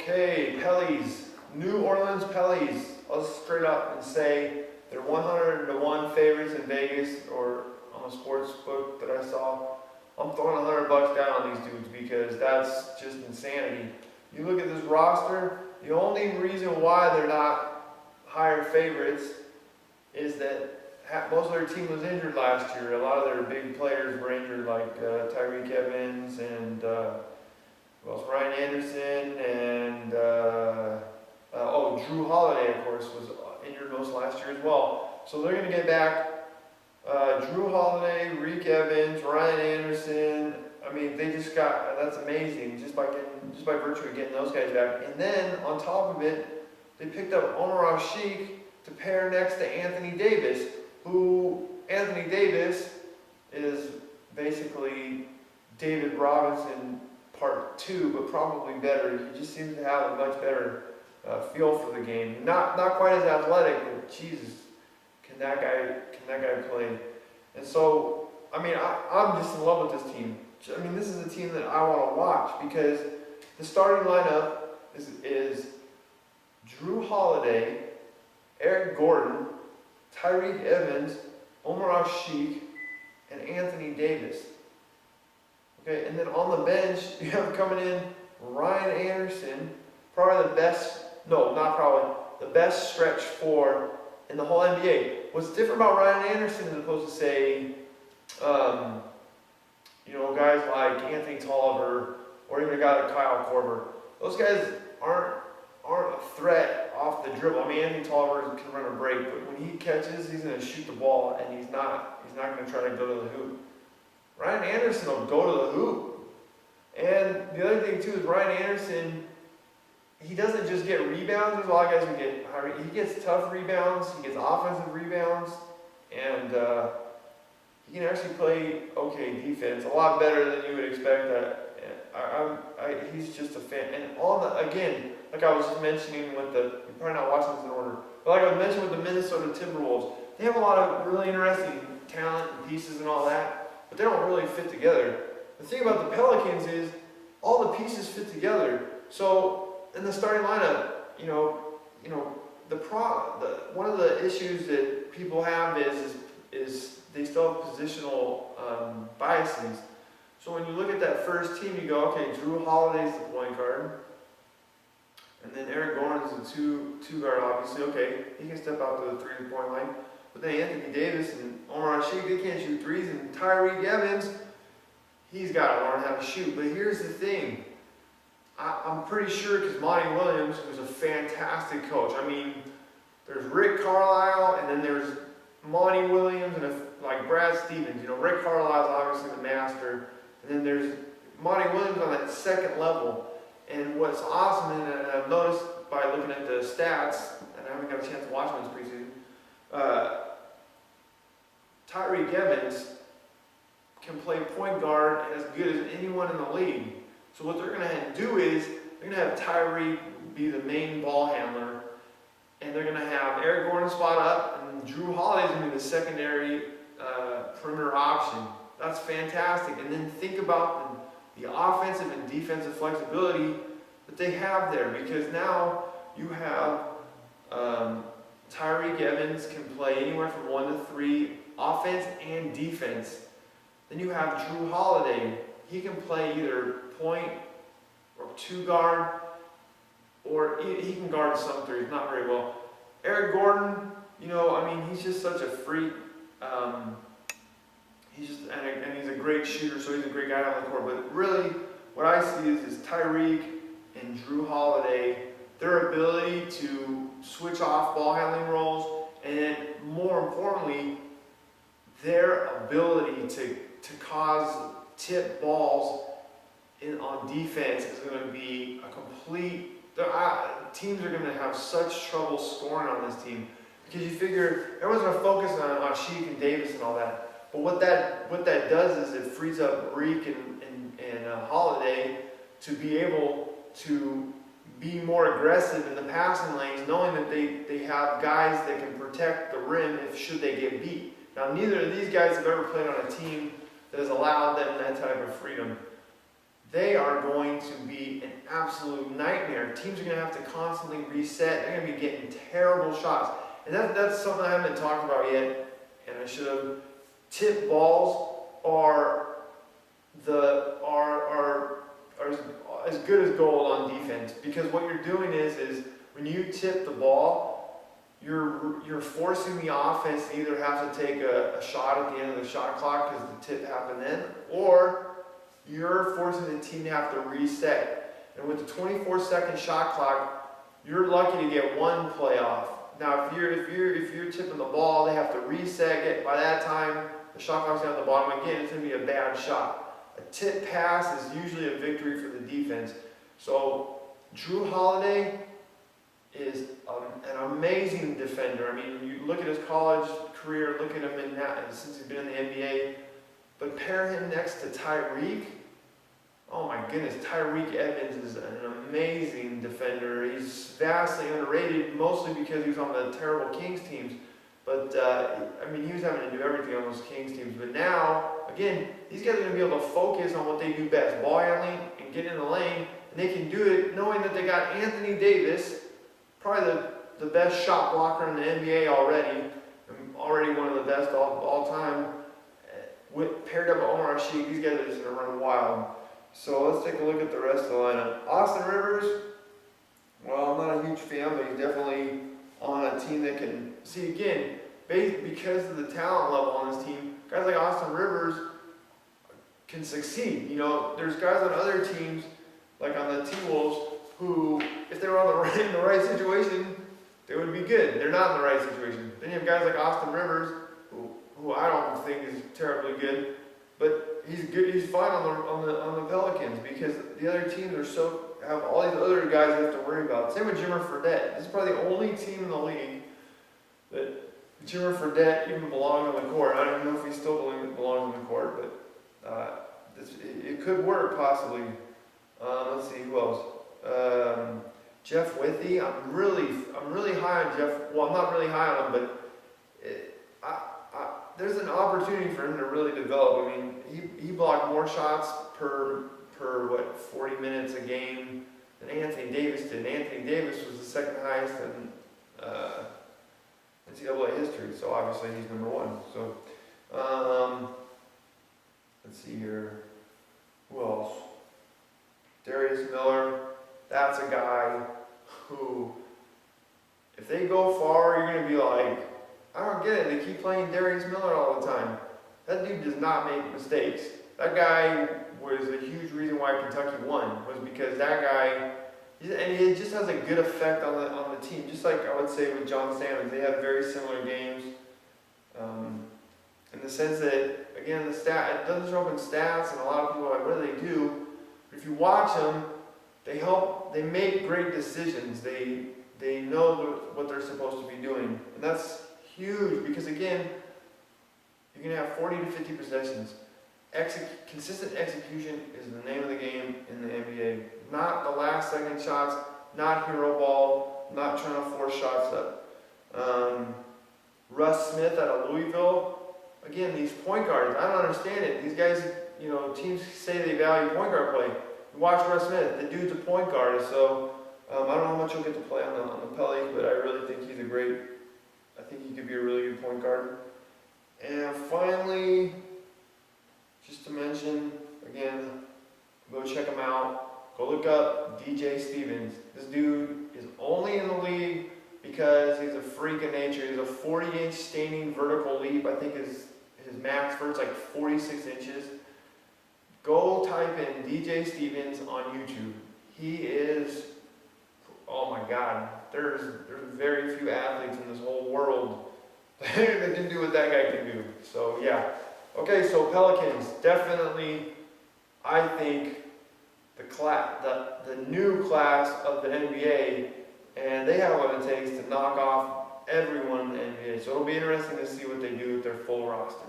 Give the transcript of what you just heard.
Okay, Pellies, New Orleans Pellies. I'll just straight up and say they're 100-1 favorites in Vegas or on a sports book that I saw. I'm throwing $100 down on these dudes because that's just insanity. You look at this roster, the only reason why they're not higher favorites is that most of their team was injured last year. A lot of their big players were injured, like Tyreek Evans and Ryan Anderson and Drew Holiday, of course, was injured most last year as well. So they're going to get back Drew Holiday, Reek Evans, Ryan Anderson. I mean, they just got, that's amazing, just by virtue of getting those guys back. And then on top of it, they picked up Omar Sheik to pair next to Anthony Davis, Anthony Davis is basically David Robinson part 2, but probably better. He just seems to have a much better feel for the game. Not quite as athletic, but Jesus, can that guy play? And so, I mean, I'm just in love with this team. I mean, this is a team that I want to watch because the starting lineup is Drew Holiday, Eric Gordon, Tyreek Evans, Omar Sheik, and Anthony Davis. Okay, and then on the bench, you have coming in Ryan Anderson, probably the best stretch 4 in the whole NBA. What's different about Ryan Anderson as opposed to, say, guys like Anthony Tolliver or even a guy like Kyle Korver, those guys aren't a threat off the dribble. I mean, Anthony Tolliver can run a break, but when he catches, he's going to shoot the ball, and he's not going to try to go to the hoop. Ryan Anderson will go to the hoop. And the other thing too is Ryan Anderson, he doesn't just get rebounds. There's a lot of guys he gets tough rebounds, he gets offensive rebounds, and he can actually play okay defense, a lot better than you would expect. He's just a fan. And again, like I was just mentioning you're probably not watching this in order, but like I was mentioning with the Minnesota Timberwolves, they have a lot of really interesting talent and pieces and all that, but they don't really fit together. The thing about the Pelicans is all the pieces fit together. So in the starting lineup, one of the issues that people have is they still have positional biases. So when you look at that first team, you go, okay, Drew Holiday's the point guard, and then Eric Gordon's the two guard, obviously. Okay, he can step out to the 3-point line. But then Anthony Davis and Omar Sheik, they can't shoot threes, and Tyreek Evans, he's got to learn how to shoot. But here's the thing. I'm pretty sure, because Monty Williams, who's a fantastic coach. I mean, there's Rick Carlisle, and then there's Monty Williams, and like Brad Stevens. Rick Carlisle's obviously the master, and then there's Monty Williams on that second level. And what's awesome, and I've noticed by looking at the stats, and I haven't got a chance to watch them this preseason, Tyreek Evans can play point guard as good as anyone in the league. So what they're going to do is they're going to have Tyreek be the main ball handler, and they're going to have Eric Gordon spot up, and Drew Holiday's going to be the secondary perimeter option. That's fantastic. And then think about the offensive and defensive flexibility that they have there, because now you have Tyreek Evans can play anywhere from 1 to 3, offense and defense. Then you have Drew Holiday. He can play either point or 2 guard, or he can guard some threes, not very well. Eric Gordon, he's just such a freak. And he's a great shooter, so he's a great guy on the court. But really, what I see is Tyreek and Drew Holiday, their ability to switch off ball handling roles, and more importantly, their ability to cause tip balls on defense is going to be a complete. Teams are going to have such trouble scoring on this team because you figure everyone's going to focus on Sheik and Davis and all that. But what that does is it frees up Reek and Holiday to be able to be more aggressive in the passing lanes, knowing that they have guys that can protect the rim should they get beat. Now, neither of these guys have ever played on a team that has allowed them that type of freedom. they are going to be an absolute nightmare. Teams are going to have to constantly reset. They're going to be getting terrible shots. And that's something I haven't talked about yet, and I should have. Tip balls are as good as gold on defense, because what you're doing is when you tip the ball, you're forcing the offense to either have to take a shot at the end of the shot clock because the tip happened then, or you're forcing the team to have to reset. And with the 24-second shot clock, you're lucky to get one play off. Now, if you're tipping the ball, they have to reset. By that time, the shot clock's down at the bottom again. It's going to be a bad shot. A tip pass is usually a victory for the defense. So Drew Holiday is an amazing defender. I mean, you look at his college career, look at him since he's been in the NBA, but pair him next to Tyreek. Oh my goodness, Tyreek Evans is an amazing defender. He's vastly underrated, mostly because he was on the terrible Kings teams. But, I mean, he was having to do everything on those Kings teams. But now, again, these guys are going to be able to focus on what they do best, ball handling and get in the lane. And they can do it knowing that they got Anthony Davis, probably the best shot blocker in the NBA already, already one of the best all time. Paired up with Omar Sheik, these guys are just going to run wild. So let's take a look at the rest of the lineup. Austin Rivers, well, I'm not a huge fan, but he's definitely on a team that can, see again, because of the talent level on this team, guys like Austin Rivers can succeed. You know, there's guys on other teams, like on the T-Wolves, who, if they were in the right situation, they would be good. They're not in the right situation. Then you have guys like Austin Rivers, who I don't think is terribly good, but he's good. He's fine on the Pelicans because the other teams have all these other guys you have to worry about. Same with Jimmer Fredette. This is probably the only team in the league that Jimmer Fredette even belongs on the court. I don't even know if he still belongs on the court, but it could work possibly. Let's see who else. Jeff Withey. I'm really high on Jeff. Well, I'm not really high on him, but there's an opportunity for him to really develop. I mean, he blocked more shots per 40 minutes a game than Anthony Davis did. Anthony Davis was the second highest in NCAA history, so obviously he's number one. So let's see here. Who else? Darius Miller. That's a guy who, if they go far, you're going to be like, I don't get it. They keep playing Darius Miller all the time. That dude does not make mistakes. That guy was a huge reason why Kentucky won, was because that guy, and he just has a good effect on the team. Just like I would say with John Salmons, they have very similar games, in the sense that, again, it doesn't show up in stats, and a lot of people are like, what do they do? But if you watch them, they make great decisions. They know what they're supposed to be doing, and that's huge because, again, you're going to have 40 to 50 possessions. Consistent execution is the name of the game in the NBA. Not the last second shots, not hero ball, not trying to force shots up. Russ Smith out of Louisville. Again, these point guards, I don't understand it. These guys, teams say they value point guard play. You watch Russ Smith, the dude's a point guard, so I don't know how much he'll get to play on the Pelicans, but I really think I think he could be a really good point guard. And finally, just to mention, again, go check him out. Go look up DJ Stevens. This dude is only in the league because he's a freak of nature. He's a 40-inch standing vertical leap. I think his max vert's like 46 inches. Go type in DJ Stevens on YouTube. He is, oh my God, there's very few athletes in this whole world that can do what that guy can do. So yeah. Okay, so Pelicans, definitely, I think, the new class of the NBA, and they have what it takes to knock off everyone in the NBA. So it'll be interesting to see what they do with their full roster.